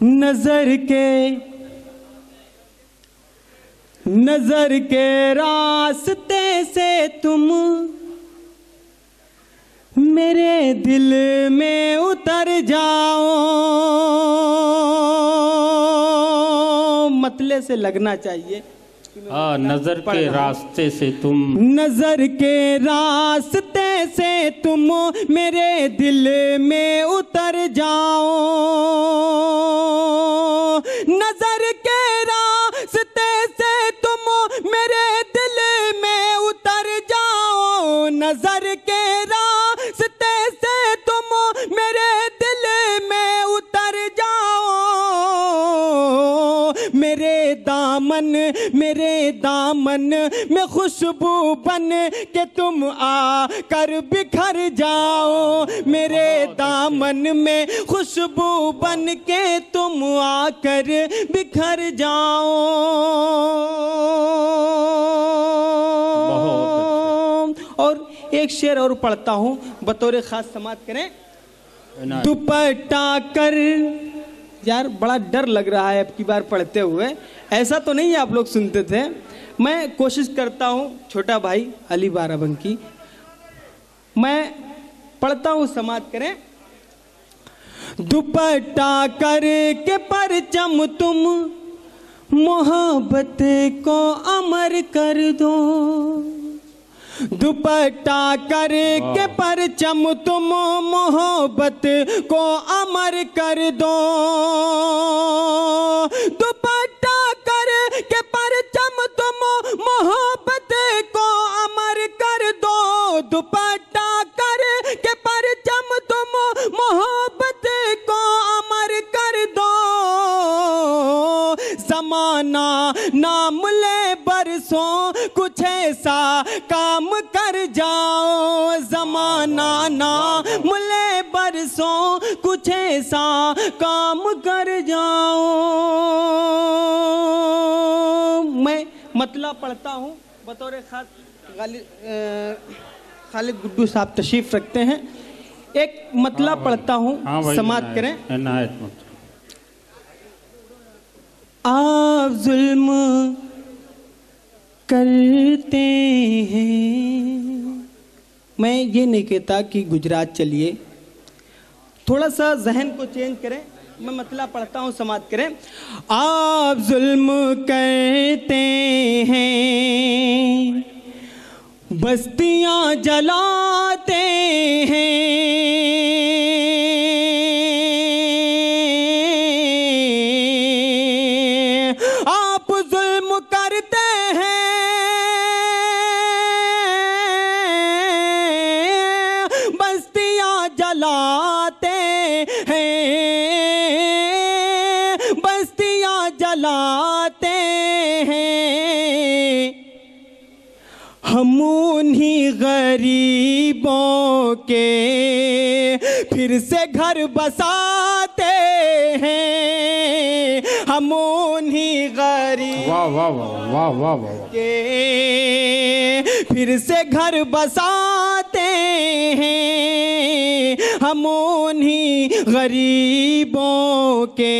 नजर के रास्ते से तुम मेरे दिल में उतर जाओ। मतले से लगना चाहिए। हाँ, नजर के रास्ते से तुम, नजर के रास्ते से तुम मेरे दिल में उतर जाओ। नजर के रास्ते से तुम मेरे दिल में उतर जाओ। नजर के रास्ते से तुम मेरे दिल में उतर जाओ। मेरे दामन में खुशबू बन के तुम आकर बिखर जाओ। मेरे दामन में खुशबू बन के तुम आकर बिखर जाओ। और एक शेर और पढ़ता हूँ बतौर खास समाप्त करें। दुपट्टा कर, यार बड़ा डर लग रहा है अब की बार पढ़ते हुए। ऐसा तो नहीं है आप लोग सुनते थे। मैं कोशिश करता हूँ, छोटा भाई अली बाराबंकी, मैं पढ़ता हूँ, समाप्त करें। दुपट्टा कर के परचम तुम मोहब्बत को अमर कर दो। दुपट्टा कर के परचम तुम मोहब्बत को अमर कर दो। दुपट्टा कर के परचम तुम मोहब्बत को अमर कर दो। दुपट्टा कर के परचम तुम मोहब्बत को अमर कर दो। जमाना नाम ले बरसों कुछ ऐसा काम कर जाओ। जमाना नाम ले बरसों कुछ ऐसा काम कर जाओ। मैं मतलब पढ़ता हूँ बतौर खास। खालिद गुड्डू साहब तशरीफ रखते हैं। एक मतलब पढ़ता हूँ, समाप्त करें। आप जुल्म करते हैं। मैं ये नहीं कहता कि गुजरात चलिए, थोड़ा सा जहन को चेंज करें। मैं मतलब पढ़ता हूँ, समाप्त करें। आप जुल्म करते हैं, बस्तियाँ जलाते हैं। आप जुल्म करते हैं, बस्तियाँ जलाते हैं। बस्तियाँ जलाते हैं। हम उन्हीं गरीबों के फिर से घर बसाते हैं। हम उन्हीं गरीब के फिर से घर बसाते हैं। हम उन्हीं गरीबों के।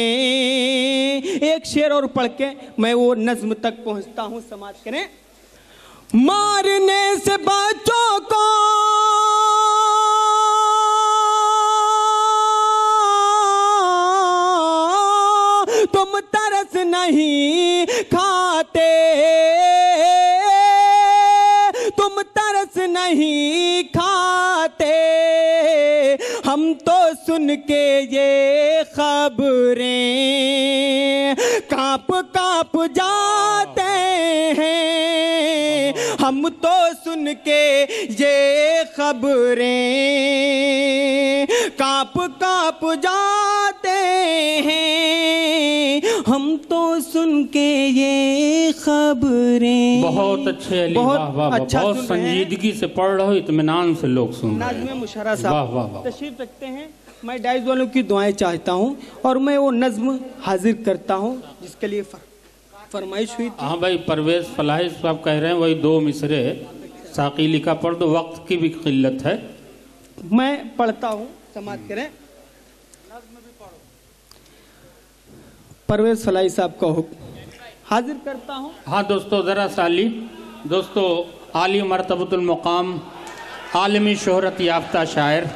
एक शेर और पढ़ के मैं वो नज्म तक पहुंचता हूं, समाप्त करें। मारने से बच्चों को तुम तरस नहीं खाते। तुम तरस नहीं खाते। हम तो सुन के ये खबरें कांप कांप जाते हैं। हम तो सुन के ये खबरें कांप कांप जाते हैं। हम तो सुन के ये खबरें। बहुत अच्छे अली, बहुत अच्छा, बहुत संजीदगी से पढ़ रहे हो, इत्मीनान से लोग सुन रहे हैं। नाज़िम मुशर्रफ साहब तशरीफ रखते हैं। मैं डाइस वालों की दुआएं चाहता हूं और मैं वो नज्म हाजिर करता हूं जिसके लिए फरमाइश हुई थी। हाँ भाई, परवेज फलाही साहब कह रहे हैं वही 2 मिसरे साकी लिखा पढ़ दो, वक्त की भी किल्लत है। मैं पढ़ता हूँ, समाप्त करें। परवेज फलाई साहब का हुक्म हाजिर करता हूँ। हाँ दोस्तों, ज़रा साली दोस्तों, आली मरतबतुल मुकाम आलमी शोहरत याफ्ता शायर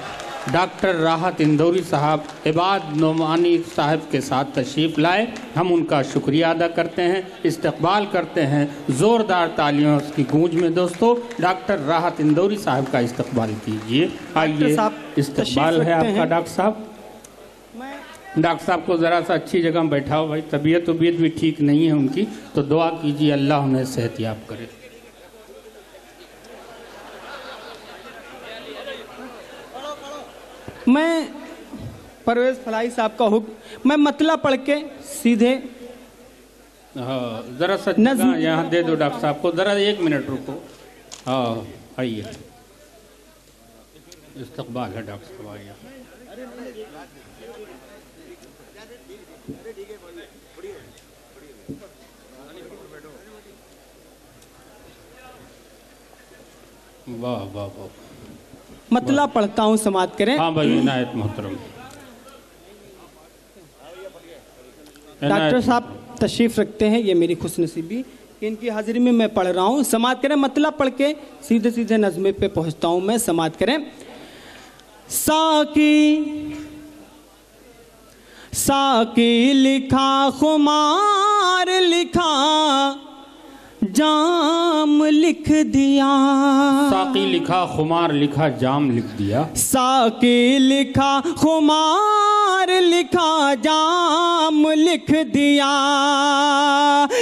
डॉक्टर राहत इंदौरी साहब इबाद नोमानी साहब के साथ तशरीफ़ लाए। हम उनका शुक्रिया अदा करते हैं, इस्तकबाल करते हैं ज़ोरदार तालियों की गूंज में। दोस्तों, डॉक्टर राहत इंदौरी साहब का इस्तकबाल कीजिए। आइए, इस्तकबाल है आपका डॉक्टर साहब। डॉक्टर साहब को ज़रा सा अच्छी जगह बैठाओ भाई, तबीयत भी ठीक नहीं है उनकी, तो दुआ कीजिए अल्लाह उन्हें सेहतयाब करे। मैं परवेज फलाई साहब का हुक्म, मैं मतला पढ़ के सीधे हाँ, ज़रा सा जगह यहाँ दे दो डॉक्टर साहब को, ज़रा 1 मिनट रुको। हाँ आइए, इस्तकबाल है डॉक्टर साहब, आइए। वाह वाह वाह, मतला पढ़ता हूँ, समाप्त करें। हाँ भाई, इनायत मोहतरम। डॉक्टर साहब तशरीफ रखते हैं, ये मेरी खुशनसीबी कि इनकी हाजिरी में मैं पढ़ रहा हूँ। समाप्त करें, मतला पढ़ के सीधे सीधे नज़्मे पे पहुँचता हूँ मैं। समाप्त करें। साकी साकी लिखा, खुमार लिखा, जाम लिख दिया। साकी लिखा, खुमार लिखा, जाम लिख दिया। साकी लिखा, खुमार लिखा, जाम लिख दिया।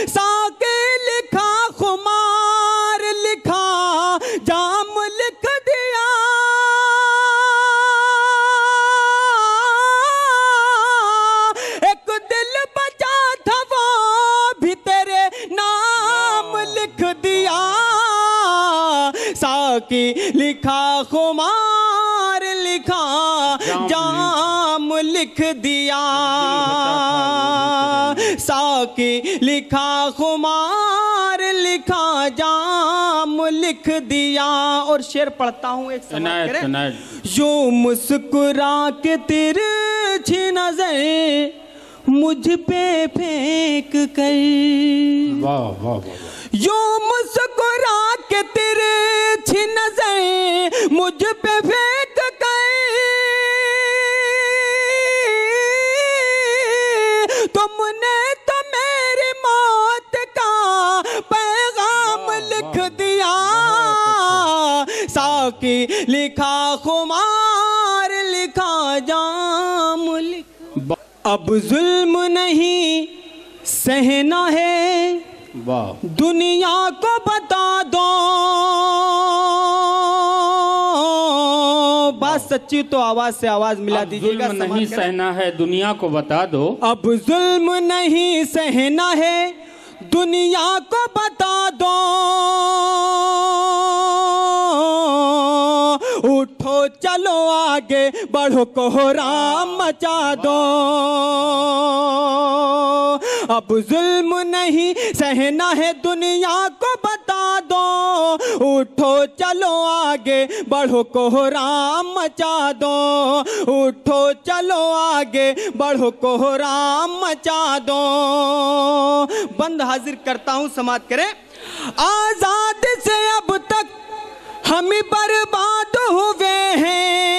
साकी लिखा, खुमार लिखा, जाम लिख दिया। एक दिल बचा था वो भी तेरे नाम लिख दिया। साकी लिखा, खुमार लिखा, जाम लिख दिया। साकी लिखा, खुमार लिखा, जाम लिख दिया। और शेर पढ़ता हूँ एक समय। जो मुस्कुरा के तिरछी नजर मुझ पे फेंक कर, वाह वाह वाह, यो मुस्कुरा के तिरछी नजर मुझ पे फेंक कर, तुमने तो मेरी मौत का पैगाम लिख दिया। साकी लिखा, खुमार लिखा, जाम लिख। अब जुल्म नहीं सहना है, वाह, दुनिया को बता दो। बात सच्ची तो आवाज से आवाज मिला दीजिएगा। जुल्म नहीं सहना है, दुनिया को बता दो। अब जुल्म नहीं सहना है, दुनिया को बता दो। उठो चलो आगे बढ़ो, कोहराम मचा दो। अब जुल्म नहीं सहना है, दुनिया को बता दो। उठो चलो आगे बढ़ो, कोहराम मचा दो। उठो चलो आगे बढ़ो, कोहराम मचा दो। बंद हाजिर करता हूँ, समाप्त करें। आजाद से अब तक हम बर्बाद हुए हैं।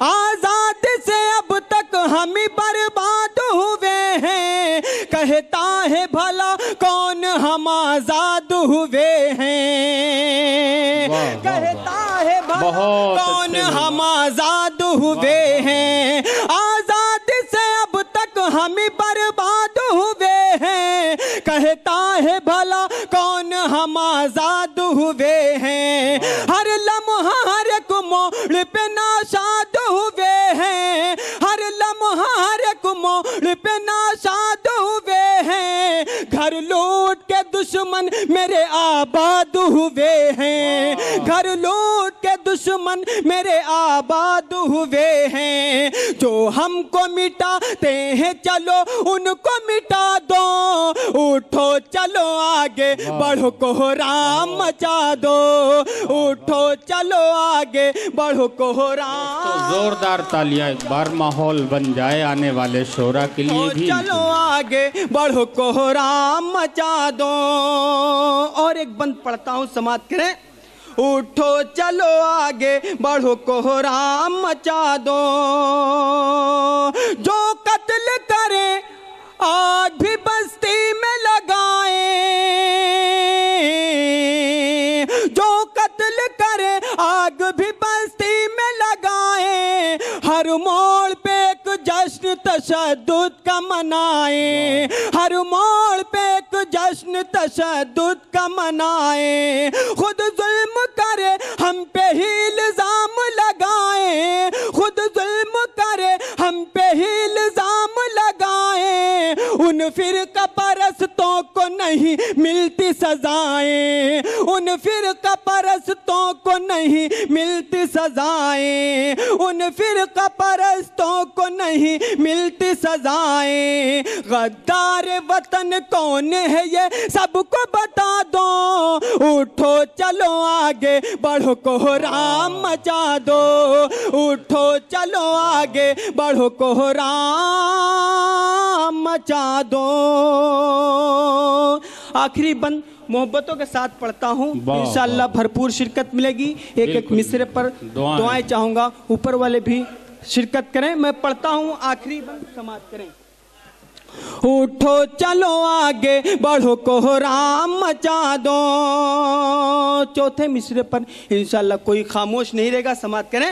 आजाद से अब तक हम बर्बाद हुए हैं। कहता है भला कौन हम आजाद हुए हैं। कहता है भला कौन हम आजाद हुए हैं। आजाद से अब तक हम बर्बाद हुए हैं। कहता है भला कौन हम आजाद हुए हैं। हर लम्हा हर एक मोड़ पे नाशाद हुए हैं। हर लम्हा हर एक मोड़ पे नाशाद हुए हैं। घर लूट के दुश्मन मेरे आबाद हुए हैं। घर लूट के दुश्मन दुश्मन मेरे आबाद हुए हैं, जो हमको मिटाते हैं चलो उनको मिटा दो, उठो चलो आगे बढ़ो कोहराम मचा दो, उठो चलो आगे बढ़ो कोहराम। तो जोरदार तालियां एक बार माहौल बन जाए आने वाले शोरा के लिए भी। चलो आगे बढ़ो कोहराम मचा दो। और एक बंद पढ़ता हूँ, समाप्त करें। उठो चलो आगे बढ़ो कोहराम मचा दो, जो कत्ल करे आग भी बस्ती में लगाए, जो कत्ल करे आग भी बस्ती में लगाए, हर मोड़ पे एक जश्न तशद्दुद का मनाए, हर मोड़ पे एक जश्न तशद्दुद का मनाए, खुद जुल्म करे हम पे ही इल्जाम लगाए, खुद जुल्म करे हम पे ही इल्जाम लगाए, उन फिरका परस्तों को नहीं मिलती सजाएं, उन फिरका परस्तों को नहीं मिलती सजाएं, उन फिरका परस्तों को नहीं मिलती सजाएं, गद्दार वतन कौन है ये सबको बता दो, उठो चलो आगे बढ़ो कोहराम मचा दो, उठो चलो आगे बढ़ो कोहराम मचा दो। आखिरी बंद मोहब्बतों के साथ पढ़ता हूँ, इंशाअल्लाह भरपूर शिरकत मिलेगी। एक एक मिसरे पर दुआएं चाहूँगा, ऊपर वाले भी शिरकत करें। मैं पढ़ता हूँ, आखिरी बंद समाप्त करें। उठो चलो आगे बढ़ो कोहराम मचा दो। चौथे मिसरे पर इंशाअल्लाह कोई खामोश नहीं रहेगा, समाप्त करें।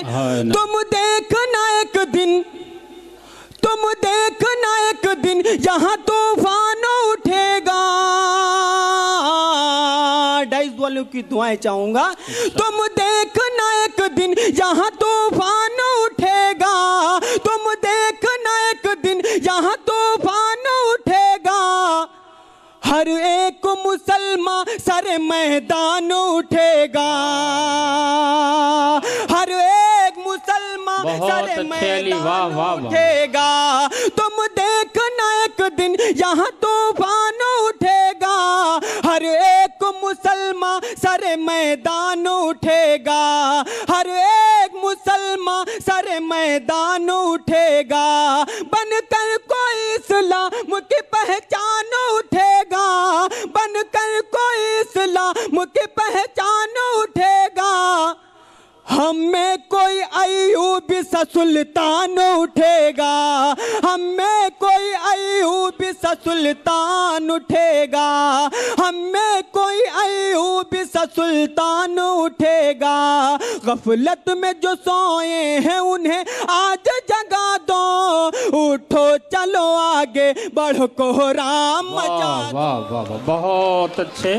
तुम देखना एक दिन, तुम देखना एक दिन यहाँ तूफान उठेगा, डाइस वालों की दुआएं चाहूंगा। तुम देखना एक दिन यहाँ तूफान उठेगा, तुम देखना एक दिन यहाँ तूफान उठेगा, हर एक मुसलमान सरे मैदान उठेगा, हर एक मुसलमान सरे मैदान उठेगा। तुम देखना एक दिन यहाँ तूफान उठेगा, हर एक मुसलमान सरे मैदान उठेगा, हर एक मुसलमान सरे मैदान उठेगा, बनकर कोई इस्लाम की पहचान उठेगा, बनकर कोई इस्लाम की पहचान उठेगा, हम में कोई अय्यूब सा सुल्तान उठेगा, हम में कोई अय्यूब सा सुल्तान उठेगा, हम में कोई अय्यूब सा सुल्तान उठेगा। गफलत में जो सोए हैं उन्हें आज जगा दो, उठो चलो आगे बढ़ो कोहराम मचा दो। वाह वाह वाह, बहुत अच्छे।